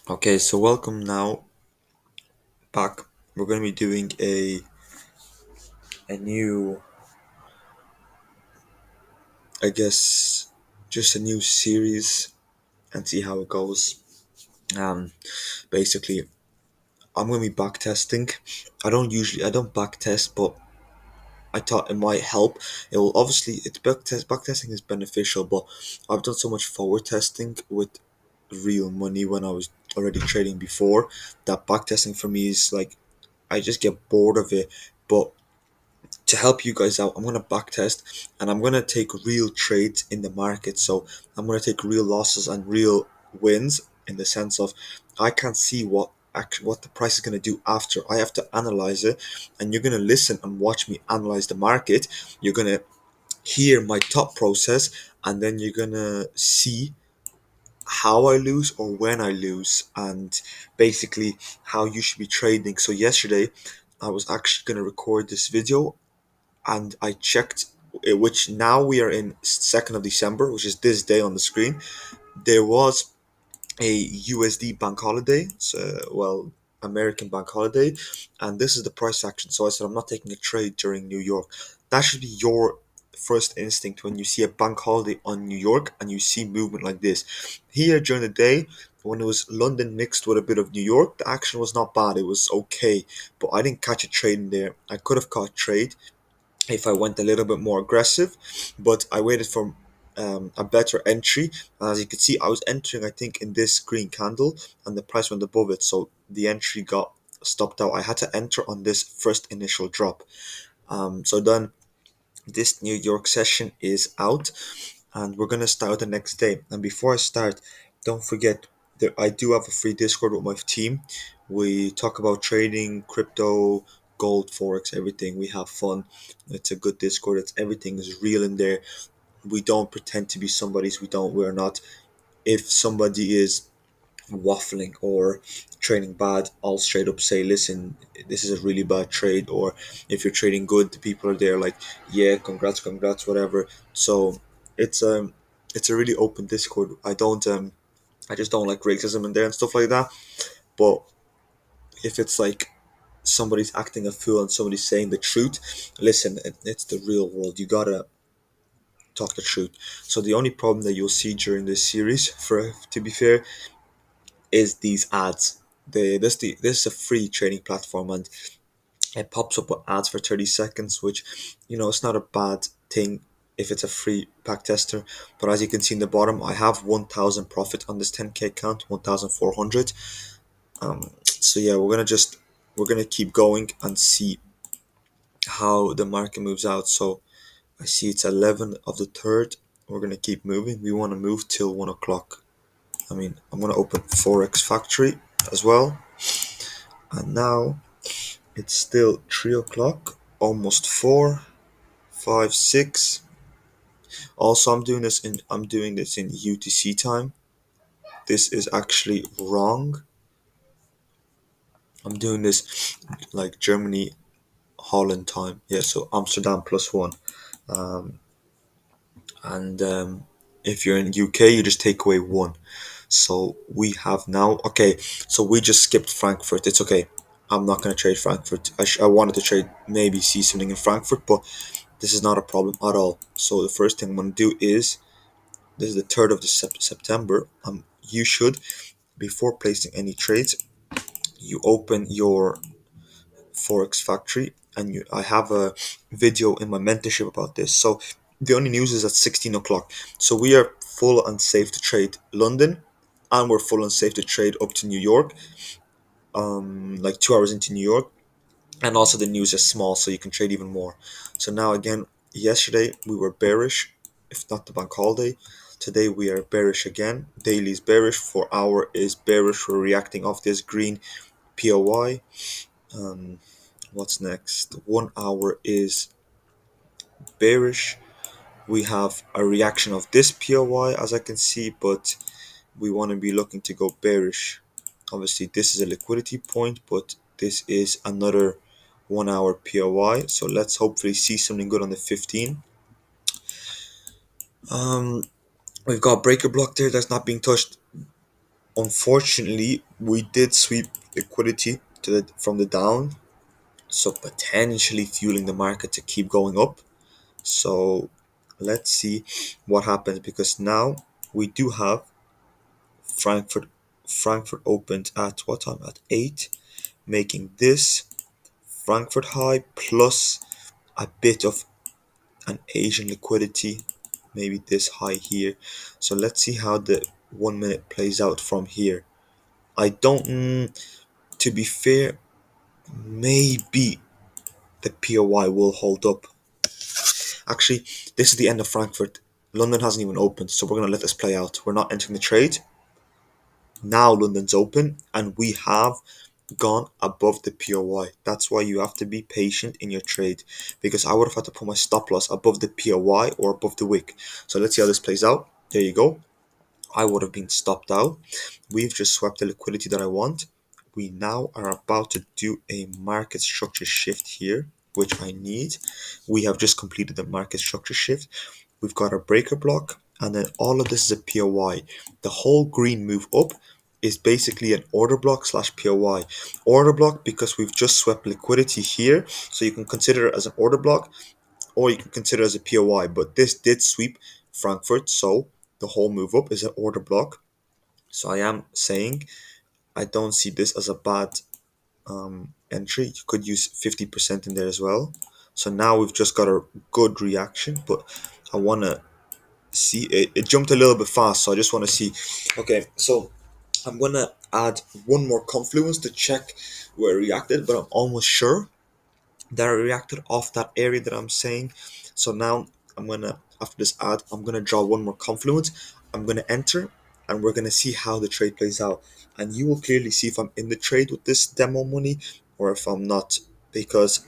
Okay, so welcome now back. We're going to be doing a new, I guess, just a new series and see how it goes. Um, Basically, I'm going to be back testing. I don't back test, but I thought it might help. It will obviously, it's back testing is beneficial, but I've done so much forward testing with real money when I was already trading before that back testing for me is like I just get bored of it. But to help you guys out, I'm gonna backtest and I'm gonna take real trades in the market. So I'm gonna take real losses and real wins in the sense of I can't see what the price is gonna do after. I have to analyze it, and you're gonna listen and watch me analyze the market. You're gonna hear my thought process, and then you're gonna see how I lose or when I lose, and basically how you should be trading. So yesterday, I was actually gonna record this video and I checked, which now we are in 2nd of December, which is this day on the screen. There was a USD bank holiday, so well, American bank holiday, and this is the price action. So I said I'm not taking a trade during New York. That should be your first instinct when you see a bank holiday on New York and you see movement like this. Here during the day, when it was London mixed with a bit of New York, the action was not bad. It was okay, but I didn't catch a trade in there. I could have caught a trade if I went a little bit more aggressive, but I waited for a better entry. And as you can see, I was entering, I think, in this green candle, and the price went above it, so the entry got stopped out. I had to enter on this first initial drop. So then this New York session is out, and we're gonna start the next day. And before I start, don't forget that I do have a free Discord with my team. We talk about trading, crypto, gold, forex, everything. We have fun. It's a good Discord. It's everything is real in there. We don't pretend to be somebody's. We're not. If somebody is waffling or trading bad, I'll straight up say, listen, this is a really bad trade. Or if you're trading good, the people are there like, yeah, congrats, congrats, whatever. So it's it's a really open Discord. I just don't like racism in there and stuff like that. But if it's like somebody's acting a fool and somebody's saying the truth, listen, it's the real world. You gotta talk the truth. So the only problem that you'll see during this series, for to be fair, is these ads. This is a free trading platform, and it pops up with ads for 30 seconds, which, it's not a bad thing if it's a free back tester. But as you can see in the bottom, I have 1,000 profit on this 10k count, 1,400. So yeah, we're gonna keep going and see how the market moves out. So I see it's 11 of the third. We're gonna keep moving. We want to move till 1 o'clock. I'm gonna open forex factory as well, and now it's still 3 o'clock, almost four, five, six. Also, I'm doing this in UTC time. This is actually wrong. I'm doing this like Germany, Holland time. Yeah, so Amsterdam +1. And if you're in UK, you just take away one. So we have now. Okay, so we just skipped Frankfurt. It's okay. I'm not gonna trade Frankfurt. I wanted to trade, maybe see something in Frankfurt, but this is not a problem at all. So the first thing I'm gonna do is, this is the 3rd of the September. You should, before placing any trades, you open your forex factory, and I have a video in my mentorship about this. So the only news is at 16 o'clock. So we are full and safe to trade London, and we're full and safe to trade up to New York, like 2 hours into New York. And also the news is small, so you can trade even more. So now again, yesterday we were bearish, if not the bank holiday. Today we are bearish again. Daily is bearish, 4 hour is bearish. We're reacting off this green POI. Um, what's next? 1 hour is bearish. We have a reaction of this POI, as I can see, but we want to be looking to go bearish. Obviously, this is a liquidity point, but this is another 1 hour POI. So let's hopefully see something good on the 15. Um, we've got breaker block there that's not being touched. Unfortunately, we did sweep liquidity from the down, so potentially fueling the market to keep going up. So let's see what happens, because now we do have Frankfurt. Frankfurt opened at what time? At 8, making this Frankfurt high plus a bit of an Asian liquidity, maybe this high here. So let's see how the 1 minute plays out from here. I don't, to be fair, maybe the POI will hold up. Actually, this is the end of Frankfurt. London hasn't even opened, so we're going to let this play out. We're not entering the trade. Now London's open, and we have gone above the POI. That's why you have to be patient in your trade, because I would have had to put my stop loss above the POI or above the wick. So let's see how this plays out. There you go. I would have been stopped out. We've just swept the liquidity that I want. We now are about to do a market structure shift here, which I need. We have just completed the market structure shift. We've got a breaker block, and then all of this is a POI. The whole green move up is basically an order block slash POI. Order block because we've just swept liquidity here, so you can consider it as an order block, or you can consider it as a POI. But this did sweep Frankfurt, so the whole move up is an order block. So I am saying I don't see this as a bad entry. You could use 50% in there as well. So now we've just got a good reaction, but I want to see it. It jumped a little bit fast, so I just want to see. Okay, so I'm going to add one more confluence to check where it reacted, but I'm almost sure that I reacted off that area that I'm saying. So now I'm gonna, after this ad, I'm gonna draw one more confluence. I'm gonna enter, and we're gonna see how the trade plays out. And you will clearly see if I'm in the trade with this demo money or if I'm not. Because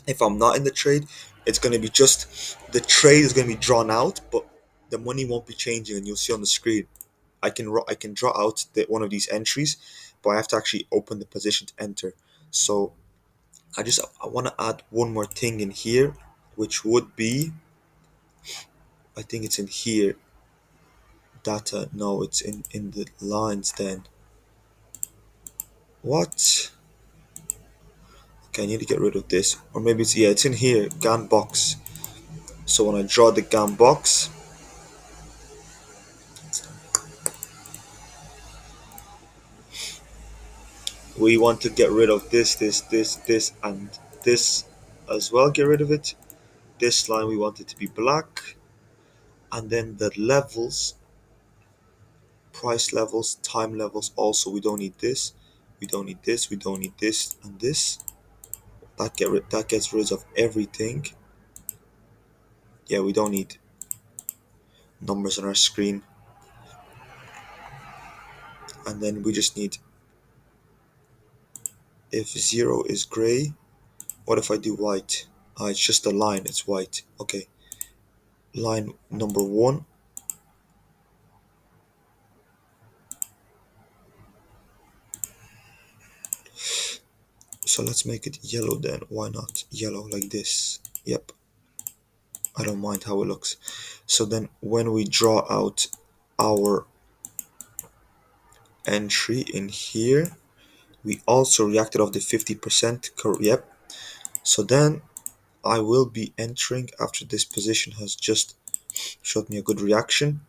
if I'm not in the trade, it's gonna be just the trade is gonna be drawn out, but the money won't be changing, and you'll see on the screen. I can draw out one of these entries, but I have to actually open the position to enter. So I want to add one more thing in here, which would be, I think it's in here, data. No, it's in the lines then. What? Okay, I need to get rid of this, or maybe it's, yeah, it's in here, GAN box. So when I draw the GAN box, we want to get rid of this, and this as well. Get rid of it. This line we want it to be black, and then the levels, price levels, time levels. Also, we don't need this. We don't need this. We don't need this and this. That gets rid of everything. Yeah, we don't need numbers on our screen. And then we just need, if 0 is gray, what if I do white? It's just a line, it's white. Okay, line number 1. So let's make it yellow then. Why not yellow like this? Yep, I don't mind how it looks. So then when we draw out our entry in here, we also reacted off the 50%. Yep. So then I will be entering after this position has just showed me a good reaction.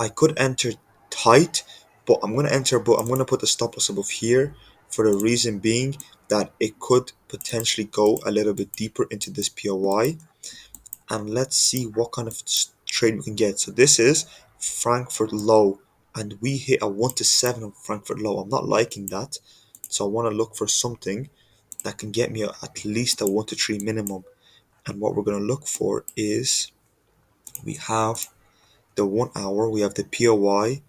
I could enter tight, but I'm going to enter, but I'm going to put the stop loss above here, for the reason being that it could potentially go a little bit deeper into this POI. And let's see what kind of trade we can get. So this is Frankfurt low, and we hit a 1 to 7 on Frankfurt low. I'm not liking that, so I want to look for something that can get me at least a 1 to 3 minimum. And what we're going to look for is, we have the 1 hour, we have the POI.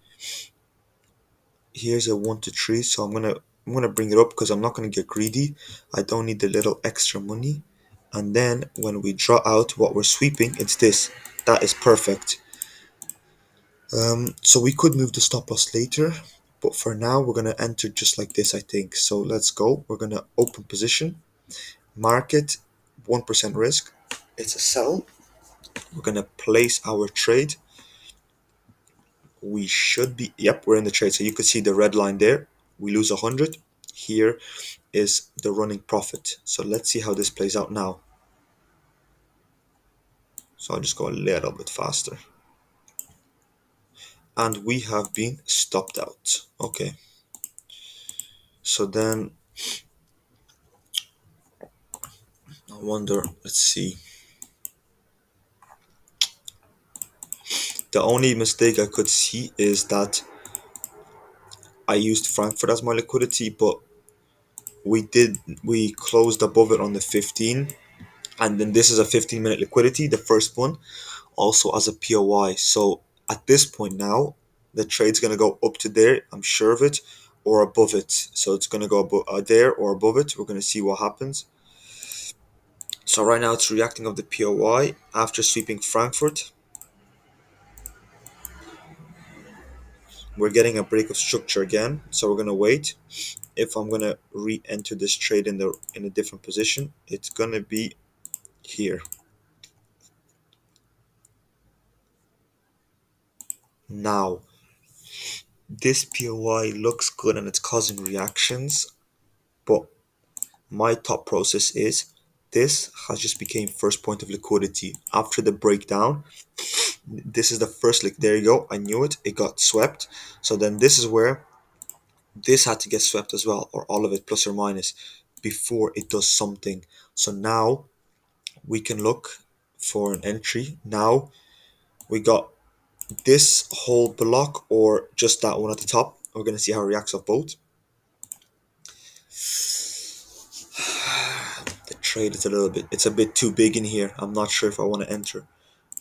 Here's a 1 to 3, so I'm gonna bring it up because I'm not gonna get greedy. I don't need the little extra money. And then when we draw out what we're sweeping, it's this. That is perfect. So we could move the stop loss later, but for now we're gonna enter just like this, I think. So let's go. We're gonna open position, market, 1% risk. It's a sell. We're gonna place our trade. we should be, yep, we're in the trade. So you could see the red line there. We lose 100. Here is the running profit. So let's see how this plays out now. So I'll just go a little bit faster. And we have been stopped out. Okay. So then I wonder, let's see. The only mistake I could see is that I used Frankfurt as my liquidity, but we closed above it on the 15, and then this is a 15-minute liquidity, the first one, also as a POI. So at this point now, the trade's gonna go up to there, I'm sure of it, or above it. So it's gonna go above, there or above it. We're gonna see what happens. So right now it's reacting of the POI after sweeping Frankfurt. We're getting a break of structure again, so we're gonna wait. If I'm gonna re-enter this trade in a different position, it's gonna be here. Now, this POI looks good and it's causing reactions, but my thought process is this has just became first point of liquidity after the breakdown. This is the first lick. There you go. I knew it. It got swept. So then this is where this had to get swept as well, or all of it plus or minus, before it does something. So now we can look for an entry. Now we got this whole block or just that one at the top. We're going to see how it reacts off both. The trade is it's a bit too big in here. I'm not sure if I want to enter.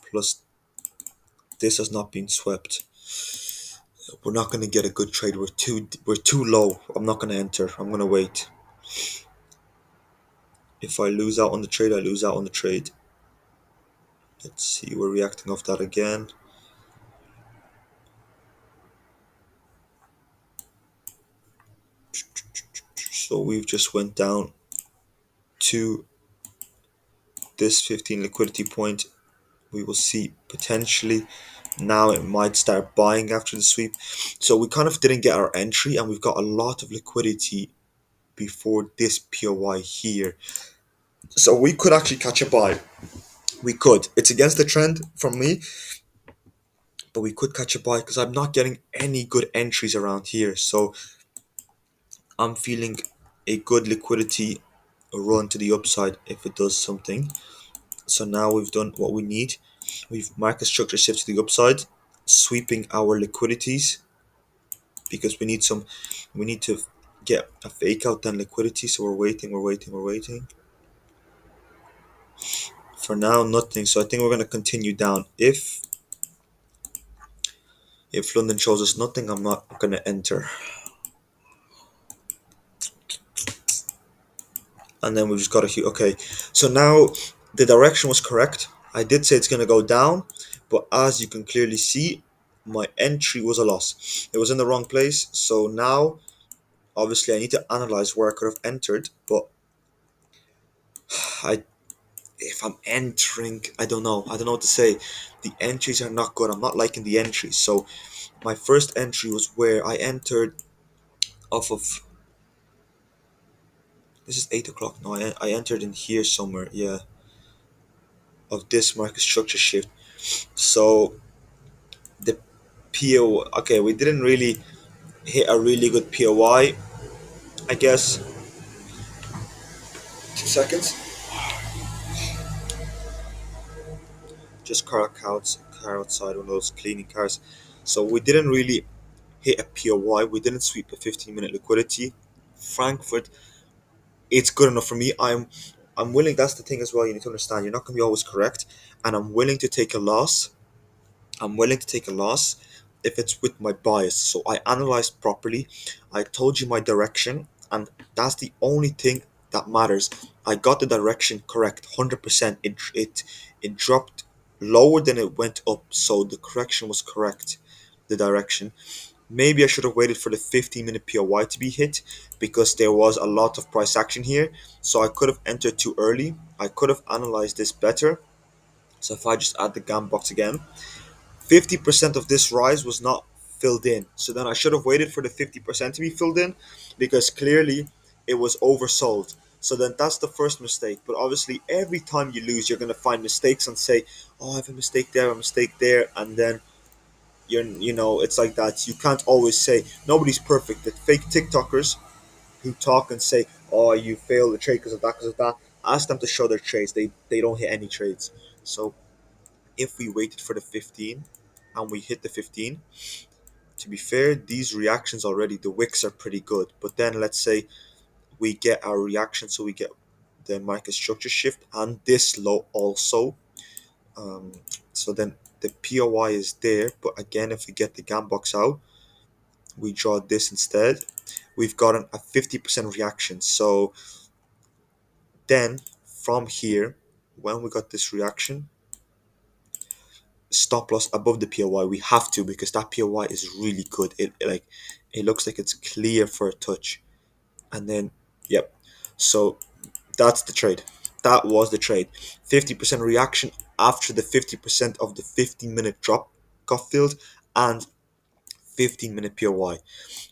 Plus, this has not been swept. We're not going to get a good trade. We're too low. I'm not going to enter. I'm going to wait. If I lose out on the trade, I lose out on the trade. Let's see. We're reacting off that again. So we've just went down to this 15 liquidity point. We will see potentially now it might start buying after the sweep. So we kind of didn't get our entry and we've got a lot of liquidity before this POI here. So we could actually catch a buy. We could. It's against the trend from me, but we could catch a buy because I'm not getting any good entries around here. So I'm feeling a good liquidity run to the upside if it does something. So now we've done what we need. We've market structure shift to the upside, sweeping our liquidities because we need to get a fake out then liquidity. So we're waiting. For now, nothing. So I think we're gonna continue down. If London shows us nothing, I'm not gonna enter. And then we just got a okay. So now the direction was correct. I did say it's gonna go down, but as you can clearly see, my entry was a loss. It was in the wrong place. So now, obviously, I need to analyze where I could have entered. But I, if I'm entering, I don't know. I don't know what to say. The entries are not good. I'm not liking the entries. So my first entry was where I entered off of. This is 8 o'clock. No, I entered in here somewhere. Yeah, of this market structure shift. So the PO, okay, we didn't really hit a really good POI, I guess. 2 seconds. Just car outside, one of those cleaning cars. So we didn't really hit a POI. We didn't sweep a 15-minute liquidity. Frankfurt, it's good enough for me. I'm willing. That's the thing as well. You need to understand. You're not gonna be always correct, and I'm willing to take a loss. I'm willing to take a loss if it's with my bias. So I analyzed properly. I told you my direction, and that's the only thing that matters. I got the direction correct, 100%. It dropped lower than it went up, so the correction was correct. The direction. Maybe I should have waited for the 15-minute POY to be hit because there was a lot of price action here. So I could have entered too early. I could have analyzed this better. So if I just add the GAM box again, 50% of this rise was not filled in. So then I should have waited for the 50% to be filled in, because clearly it was oversold. So then that's the first mistake. But obviously, every time you lose, you're going to find mistakes and say, "Oh, I have a mistake there, a mistake there," and then it's like that. You can't always say nobody's perfect. The fake TikTokers who talk and say, "Oh, you failed the trade because of that, because of that." Ask them to show their trades. They don't hit any trades. So if we waited for the 15 and we hit the 15, to be fair, these reactions already, the wicks are pretty good. But then let's say we get our reaction, so we get the market structure shift and this low also. Um, so then the POI is there, but again, if we get the GAN box out, we draw this instead. We've gotten a 50% reaction. So then from here, when we got this reaction, stop loss above the POI, we have to, because that POI is really good. It looks like it's clear for a touch. And then, yep. So that's the trade. That was the trade. 50% reaction after the 50% of the 15-minute drop got filled, and 15-minute POI.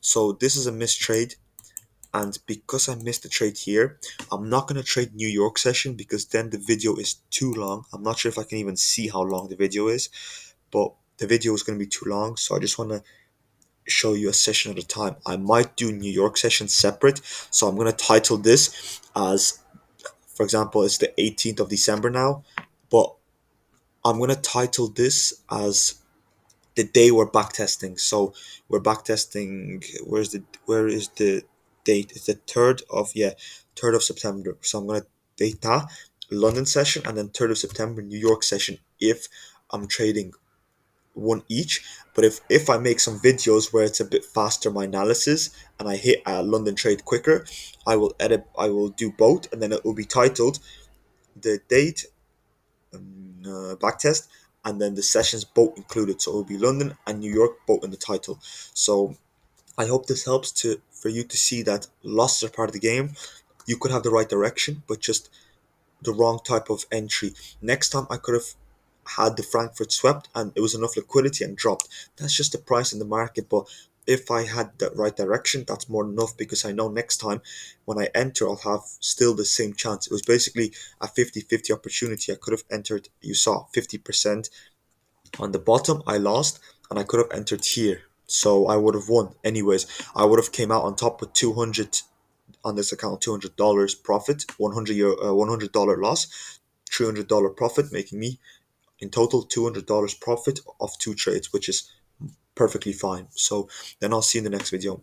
So this is a missed trade. And because I missed the trade here, I'm not going to trade New York session, because then the video is too long. I'm not sure if I can even see how long the video is, but the video is going to be too long. So I just want to show you a session at a time. I might do New York session separate. So I'm going to title this as, for example, it's the 18th of December now, but I'm going to title this as the day we're backtesting. So we're backtesting. Where is the date? It's the third of September. So I'm gonna date that London session, and then 3rd of September New York session. If I'm trading one each, but if I make some videos where it's a bit faster my analysis and I hit a London trade quicker, I will edit. I will do both, and then it will be titled the date backtest, and then the sessions both included. So it will be London and New York both in the title. So I hope this helps to for you to see that losses are part of the game. You could have the right direction, but just the wrong type of entry. Next time I could have had the Frankfurt swept and it was enough liquidity and dropped. That's just the price in the market. But if I had the right direction, that's more than enough, because I know next time when I enter, I'll have still the same chance. It was basically a 50-50 opportunity. I could have entered, you saw 50% on the bottom, I lost, and I could have entered here. So I would have won. Anyways, I would have came out on top with 200 on this account, $200 profit, 100 $100 loss, $300 profit, making me in total $200 profit of two trades, which is perfectly fine. So then I'll see you in the next video.